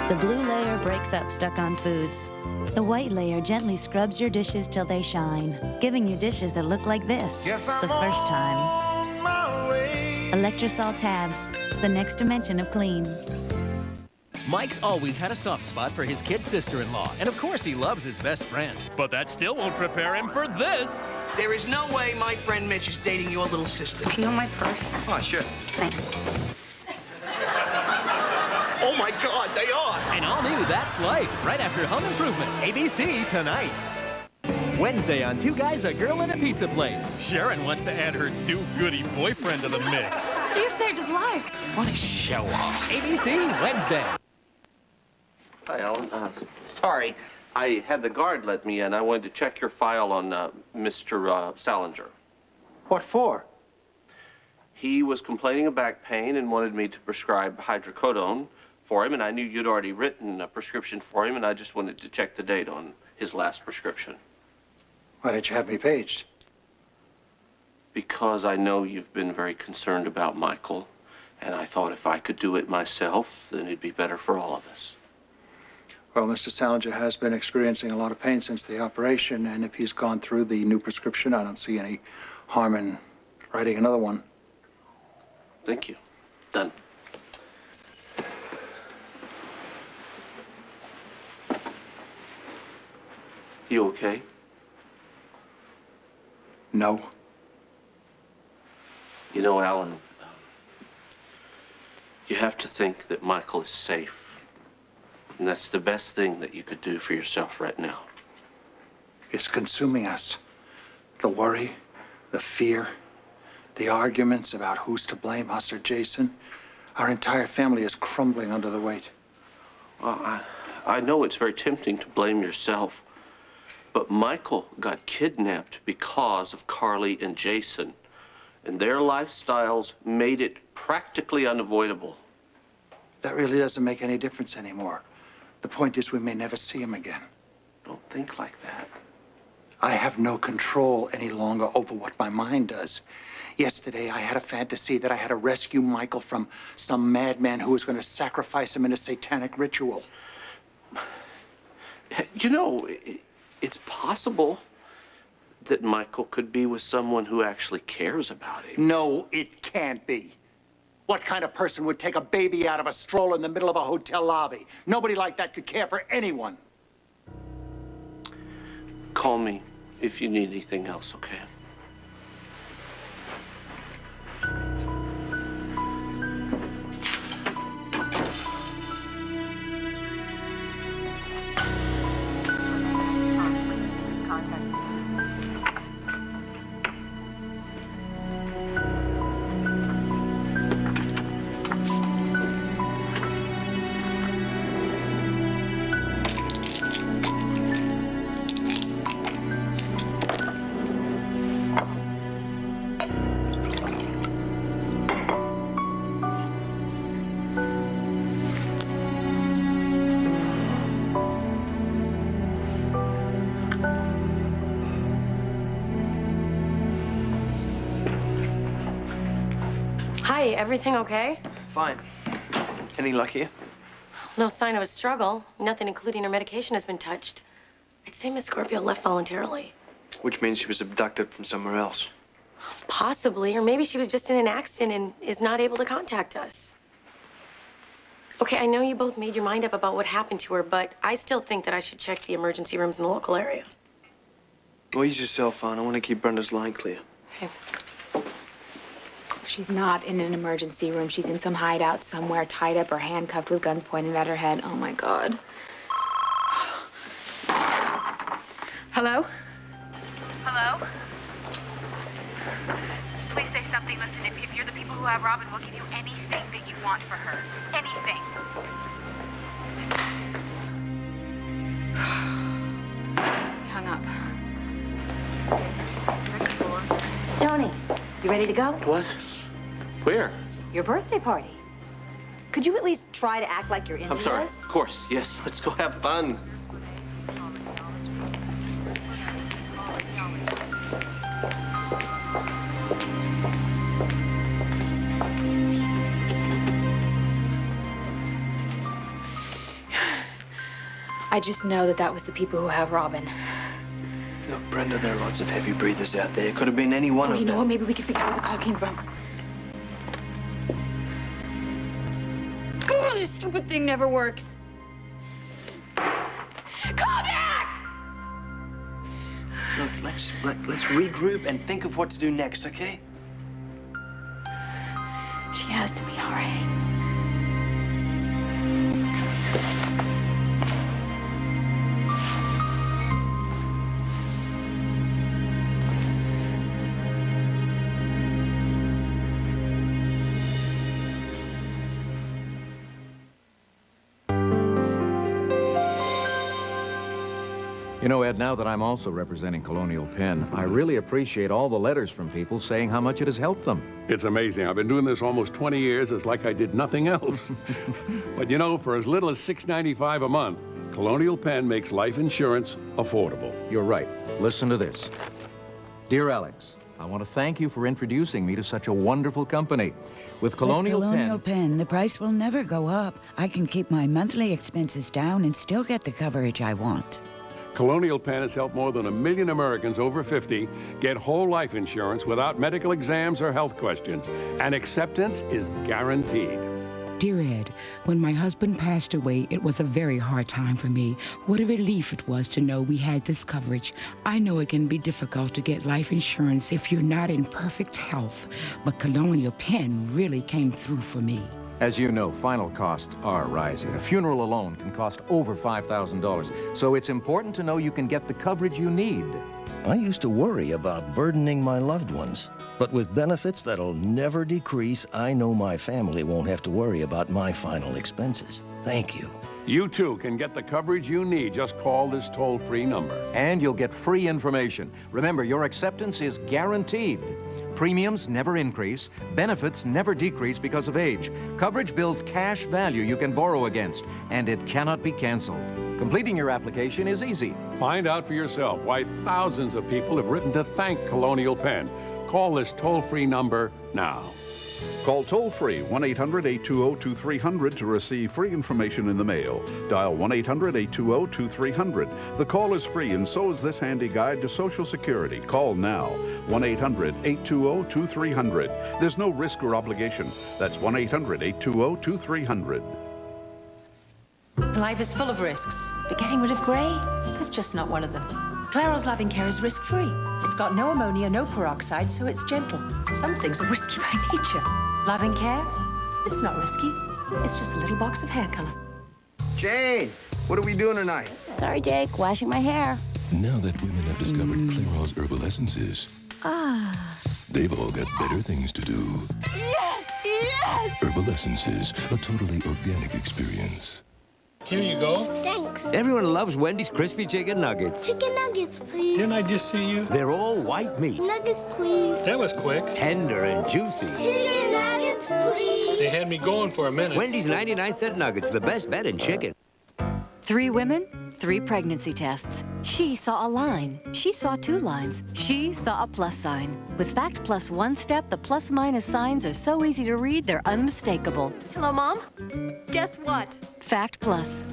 The blue layer breaks up stuck-on foods. The white layer gently scrubs your dishes till they shine, giving you dishes that look like this the first time. Electrosol Tabs, the next dimension of clean. Mike's always had a soft spot for his kid sister-in-law, and of course he loves his best friend. But that still won't prepare him for this. There is no way my friend Mitch is dating your little sister. Can you hold my purse? Oh, sure. Thanks. Oh, my God, they are. And all new That's Life, right after Home Improvement. ABC tonight. Wednesday on Two Guys, a Girl, and a Pizza Place. Sharon wants to add her do-goody boyfriend to the mix. You saved his life. What a show-off. ABC Wednesday. Hi, Alan. Sorry, I had the guard let me in. I wanted to check your file on Mr. Salinger. What for? He was complaining of back pain and wanted me to prescribe hydrocodone for him, and I knew you'd already written a prescription for him, and I just wanted to check the date on his last prescription. Why did you have me paged? Because I know you've been very concerned about Michael, and I thought if I could do it myself, then it'd be better for all of us. Well, Mr. Salinger has been experiencing a lot of pain since the operation, and if he's gone through the new prescription, I don't see any harm in writing another one. Thank you. Done. You okay? No. You know, Alan, you have to think that Michael is safe. And that's the best thing that you could do for yourself right now. It's consuming us. The worry, the fear, the arguments about who's to blame, us or Jason. Our entire family is crumbling under the weight. Well, I know it's very tempting to blame yourself, but Michael got kidnapped because of Carly and Jason, and their lifestyles made it practically unavoidable. That really doesn't make any difference anymore. The point is we may never see him again. Don't think like that. I have no control any longer over what my mind does. Yesterday, I had a fantasy that I had to rescue Michael from some madman who was going to sacrifice him in a satanic ritual. You know, it's possible that Michael could be with someone who actually cares about him. No, it can't be. What kind of person would take a baby out of a stroller in the middle of a hotel lobby? Nobody like that could care for anyone. Call me if you need anything else, okay? Hi, everything okay? Fine. Any luck here? No sign of a struggle. Nothing, including her medication, has been touched. I'd say Miss Scorpio left voluntarily. Which means she was abducted from somewhere else. Possibly, or maybe she was just in an accident and is not able to contact us. Okay, I know you both made your mind up about what happened to her, but I still think that I should check the emergency rooms in the local area. Well, use your cell phone. I want to keep Brenda's line clear. Okay. She's not in an emergency room. She's in some hideout somewhere, tied up or handcuffed with guns pointed at her head. Oh, my God. Hello? Hello? Please say something. nothing. Listen, if you're the people who have Robin, we'll give you anything that you want for her. Anything. Hung up. Second floor. Tony, you ready to go? What? Where? Your birthday party. Could you at least try to act like you're into I'm sorry. this? Of course. Yes. Let's go have fun. I just know that was the people who have Robin. Look, Brenda, there are lots of heavy breathers out there. It could have been any one of them. You know what? Maybe we can figure out where the call came from. Oh, this stupid thing never works. Call back! Look, let's regroup and think of what to do next, okay? She has to be all right. You know, Ed, now that I'm also representing Colonial Penn, I really appreciate all the letters from people saying how much it has helped them. It's amazing. I've been doing this almost 20 years. It's like I did nothing else. But you know, for as little as $6.95 a month, Colonial Penn makes life insurance affordable. You're right. Listen to this. Dear Alex, I want to thank you for introducing me to such a wonderful company. With Colonial Penn, the price will never go up. I can keep my monthly expenses down and still get the coverage I want. Colonial Penn has helped more than 1 million Americans over 50 get whole life insurance without medical exams or health questions, and acceptance is guaranteed. Dear Ed, when my husband passed away, it was a very hard time for me. What a relief it was to know we had this coverage. I know it can be difficult to get life insurance if you're not in perfect health, but Colonial Penn really came through for me. As you know, final costs are rising. A funeral alone can cost over $5,000, so it's important to know you can get the coverage you need. I used to worry about burdening my loved ones, but with benefits that'll never decrease, I know my family won't have to worry about my final expenses. Thank you. You too can get the coverage you need. Just call this toll-free number. And you'll get free information. Remember, your acceptance is guaranteed. Premiums never increase, benefits never decrease because of age. Coverage builds cash value you can borrow against, and it cannot be canceled. Completing your application is easy. Find out for yourself why thousands of people have written to thank Colonial Penn. Call this toll-free number now. Call toll-free 1-800-820-2300 to receive free information in the mail. Dial 1-800-820-2300. The call is free, and so is this handy guide to Social Security. Call now, 1-800-820-2300. There's no risk or obligation. That's 1-800-820-2300. Life is full of risks, but getting rid of gray, that's just not one of them. Clairol's Loving Care is risk-free. It's got no ammonia, no peroxide, so it's gentle. Some things are risky by nature. Loving Care, it's not risky. It's just a little box of hair color. Jane, what are we doing tonight? Sorry, Jake. Washing my hair. Now that women have discovered Clairol's herbal essences, they've all got better things to do. Yes! Yes! Herbal essences, a totally organic experience. Here you go. Thanks. Everyone loves Wendy's crispy chicken nuggets. Chicken nuggets, please. Didn't I just see you? They're all white meat. Nuggets, please. That was quick. Tender and juicy. Chicken nuggets, please. They had me going for a minute. Wendy's 99-cent nuggets, the best bet in chicken. 3 women, 3 pregnancy tests. She saw a line. She saw 2 lines. She saw a plus sign. With Fact Plus One Step, the plus-minus signs are so easy to read, they're unmistakable. Hello, Mom. Guess what? Fact Plus.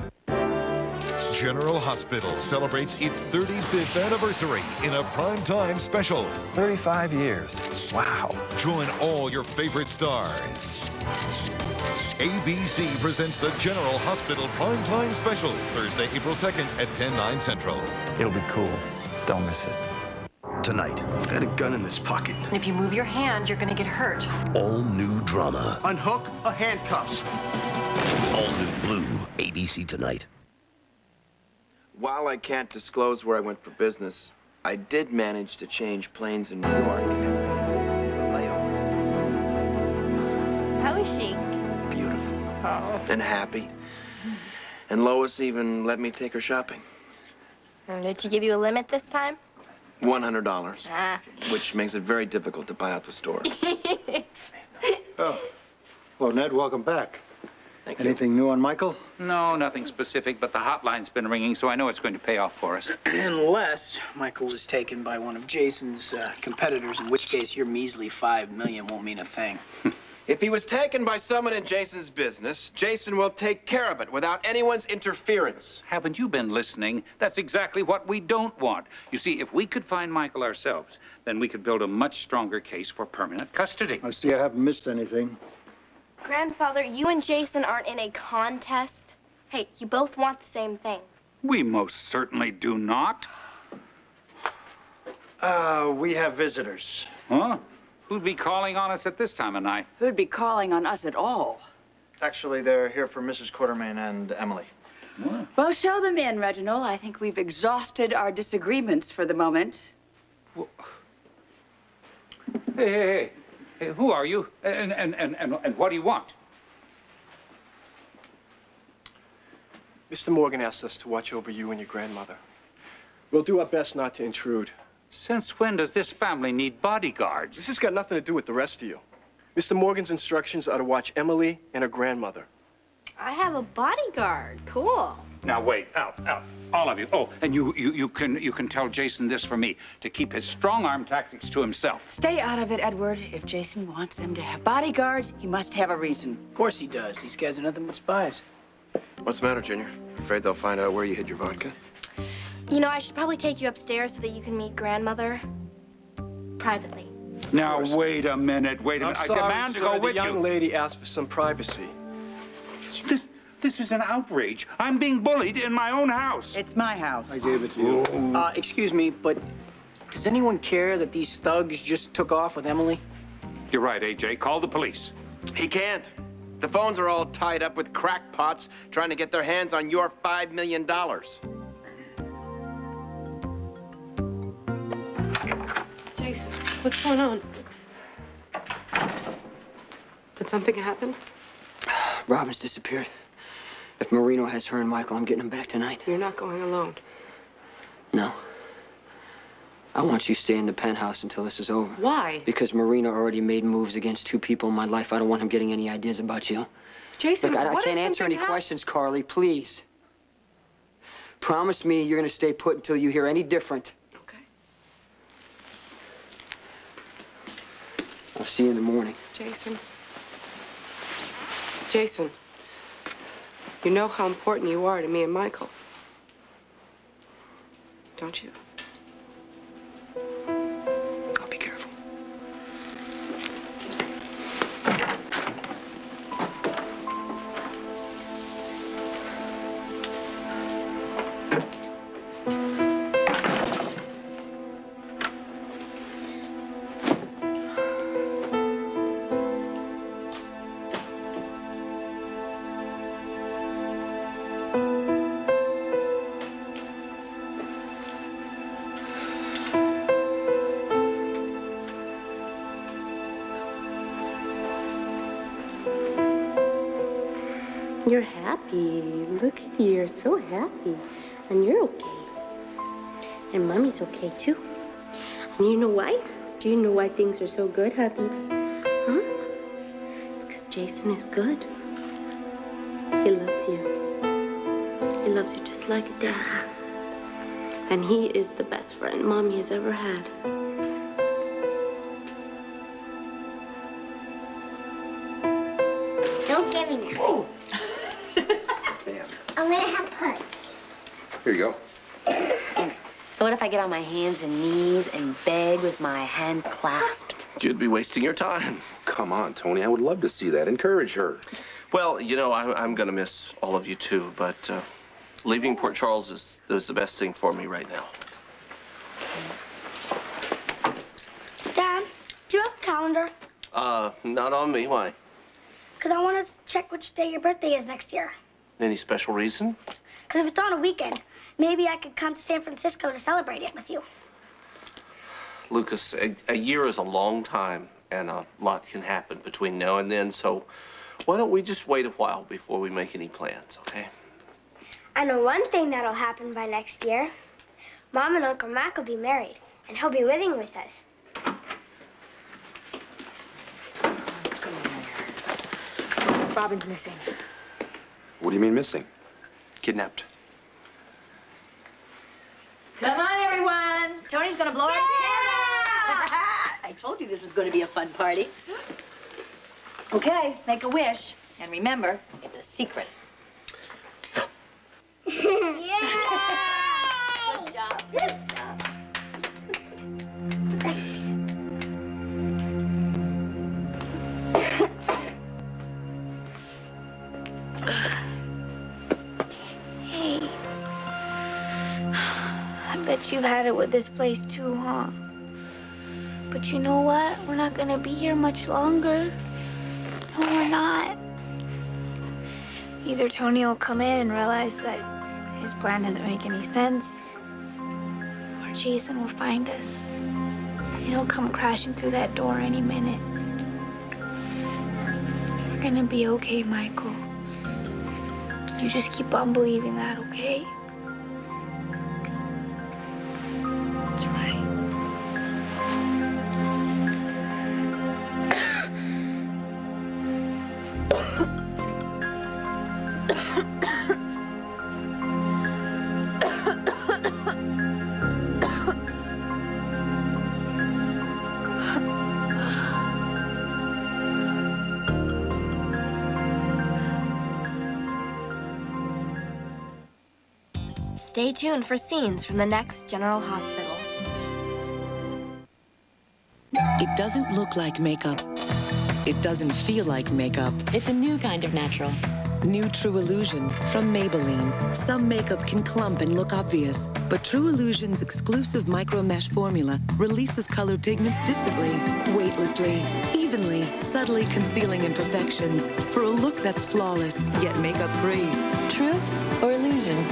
General Hospital celebrates its 35th anniversary in a primetime special. 35 years. Wow. Join all your favorite stars. ABC presents the General Hospital Primetime Special, Thursday, April 2nd at 10/9 Central. It'll be cool. Don't miss it. Tonight. I've got a gun in this pocket. And if you move your hand, you're gonna get hurt. All new drama. Unhook a handcuffs. All new Blue. ABC tonight. While I can't disclose where I went for business, I did manage to change planes in New York and elevated layover. and happy. And Lois even let me take her shopping. Did she give you a limit this time? $100, Ah. which makes it very difficult to buy out the store. Oh. Well, Ned, welcome back. Thank you. Anything new on Michael? No, nothing specific, but the hotline's been ringing, so I know it's going to pay off for us. Unless Michael was taken by one of Jason's competitors, in which case your measly $5 million won't mean a thing. If he was taken by someone in Jason's business, Jason will take care of it without anyone's interference. Haven't you been listening? That's exactly what we don't want. You see, if we could find Michael ourselves, then we could build a much stronger case for permanent custody. I see I haven't missed anything. Grandfather, you and Jason aren't in a contest. Hey, you both want the same thing. We most certainly do not. We have visitors. Huh? Who'd be calling on us at this time of night? Who'd be calling on us at all? Actually, they're here for Mrs. Quartermain and Emily. Well, show them in, Reginald. I think we've exhausted our disagreements for the moment. Hey, who are you? And what do you want? Mr. Morgan asked us to watch over you and your grandmother. We'll do our best not to intrude. Since when does this family need bodyguards? This has got nothing to do with the rest of you. Mr. Morgan's instructions are to watch Emily and her grandmother. I have a bodyguard. Cool. Now wait, out, all of you. Oh, and you can tell Jason this for me, to keep his strong-arm tactics to himself. Stay out of it, Edward. If Jason wants them to have bodyguards, he must have a reason. Of course he does. These guys are nothing but spies. What's the matter, Junior? Afraid they'll find out where you hid your vodka? You know, I should probably take you upstairs so that you can meet grandmother privately. Now wait a minute. I'm sorry, I demand to sir, go the with young you. lady asked for some privacy. This is an outrage. I'm being bullied in my own house. It's my house. I gave it to you. Excuse me, but does anyone care that these thugs just took off with Emily? You're right, AJ. Call the police. He can't. The phones are all tied up with crackpots trying to get their hands on your $5 million. Jason, what's going on? Did something happen? Robin's disappeared. If Marino has her and Michael, I'm getting them back tonight. You're not going alone. No. I want you to stay in the penthouse until this is over. Why? Because Marino already made moves against 2 people in my life. I don't want him getting any ideas about you. Jason, Look, I what can't if answer something any questions, Carly, please. Promise me you're going to stay put until you hear any different. Okay. I'll see you in the morning. Jason. Jason. You know how important you are to me and Michael. Don't you? I'll be careful. You're happy. Look at you. You're so happy. And you're okay. And Mommy's okay, too. And you know why? Do you know why things are so good, Habibi? Huh? It's because Jason is good. He loves you. He loves you just like a dad. And he is the best friend Mommy has ever had. Don't give me that. Whoa. I'm gonna have punch. Here you go. Thanks. So what if I get on my hands and knees and beg with my hands clasped? You'd be wasting your time. Come on, Tony. I would love to see that. Encourage her. Well, you know, I'm going to miss all of you, too, but leaving Port Charles is the best thing for me right now. Dad, do you have a calendar? Not on me. Why? Because I want to check which day your birthday is next year. Any special reason? Because if it's on a weekend, maybe I could come to San Francisco to celebrate it with you. Lucas, a year is a long time, and a lot can happen between now and then, so Why don't we just wait a while before we make any plans, okay? I know one thing that'll happen by next year. Mom and Uncle Mac will be married, and he'll be living with us. Robin's missing. What do you mean missing? Kidnapped. Come on, everyone. Tony's gonna blow out his candle. I told you this was going to be a fun party. Okay, make a wish. And remember, it's a secret. Yeah! Good job. Good job. Hey. I bet you've had it with this place too, huh? But you know what? We're not gonna be here much longer. No, we're not. Either Tony will come in and realize that his plan doesn't make any sense, or Jason will find us. And he'll come crashing through that door any minute. We're gonna be okay, Michael. You just keep on believing that, okay? That's right. Stay tuned for scenes from the next General Hospital. It doesn't look like makeup. It doesn't feel like makeup. It's a new kind of natural. New True Illusion from Maybelline. Some makeup can clump and look obvious, but True Illusion's exclusive micro mesh formula releases colored pigments differently, weightlessly, evenly, subtly concealing imperfections for a look that's flawless, yet makeup-free. Truth or illusion?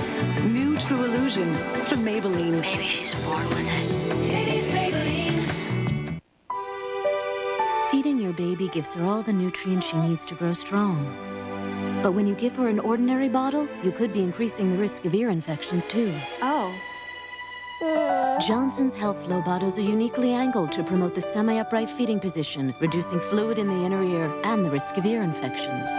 New True Illusion from Maybelline. Maybe she's born with it. It is Maybelline. Feeding your baby gives her all the nutrients she needs to grow strong. But when you give her an ordinary bottle, you could be increasing the risk of ear infections, too. Oh. Johnson's Health Flow bottles are uniquely angled to promote the semi-upright feeding position, reducing fluid in the inner ear and the risk of ear infections.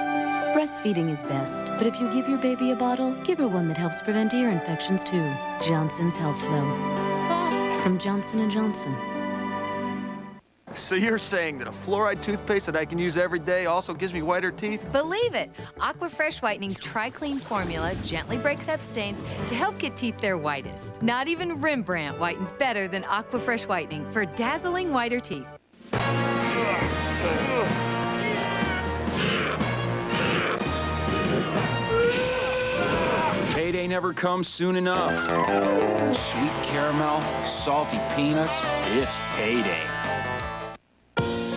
Breastfeeding is best, but if you give your baby a bottle, give her one that helps prevent ear infections, too. Johnson's Health Flow. From Johnson & Johnson. So you're saying that a fluoride toothpaste that I can use every day also gives me whiter teeth? Believe it. Aquafresh Whitening's Tri-Clean formula gently breaks up stains to help get teeth their whitest. Not even Rembrandt whitens better than Aquafresh Whitening for dazzling whiter teeth. Payday never comes soon enough. Sweet caramel, salty peanuts, it's payday.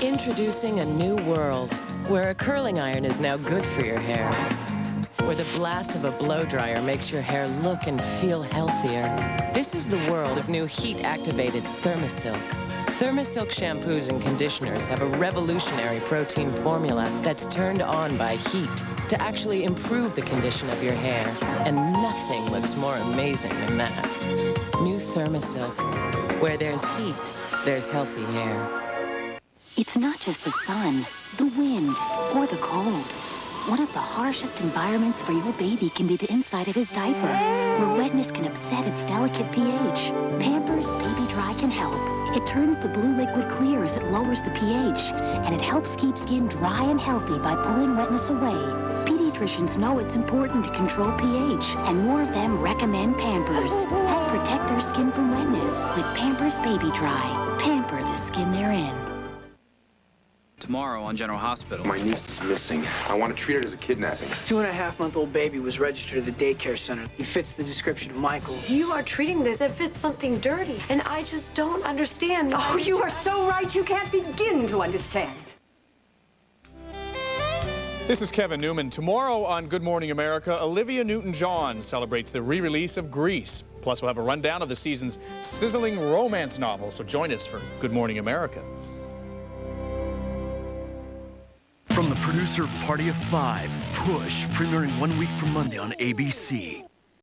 Introducing a new world where a curling iron is now good for your hair, where the blast of a blow dryer makes your hair look and feel healthier. This is the world of new heat-activated Thermasilk. Thermasilk shampoos and conditioners have a revolutionary protein formula that's turned on by heat to actually improve the condition of your hair, and nothing looks more amazing than that. New Thermasilk. Where there's heat, there's healthy hair. It's not just the sun, the wind, or the cold. One of the harshest environments for your baby can be the inside of his diaper, where wetness can upset its delicate pH. Pampers Baby Dry can help. It turns the blue liquid clear as it lowers the pH, and it helps keep skin dry and healthy by pulling wetness away. Pediatricians know it's important to control pH, and more of them recommend Pampers. Help protect their skin from wetness with Pampers Baby Dry. Pamper the skin they're in. Tomorrow on General Hospital. My niece is missing. I want to treat it as a kidnapping. 2.5-month-old baby was registered at the daycare center. He fits the description of Michael. You are treating this as if it's something dirty, and I just don't understand. Oh, you are so right. You can't begin to understand. This is Kevin Newman. Tomorrow on Good Morning America, Olivia Newton-John celebrates the re-release of Grease. Plus, we'll have a rundown of the season's sizzling romance novel. So join us for Good Morning America. From the the producer of Party of Five, Push, premiering 1 week from Monday on ABC.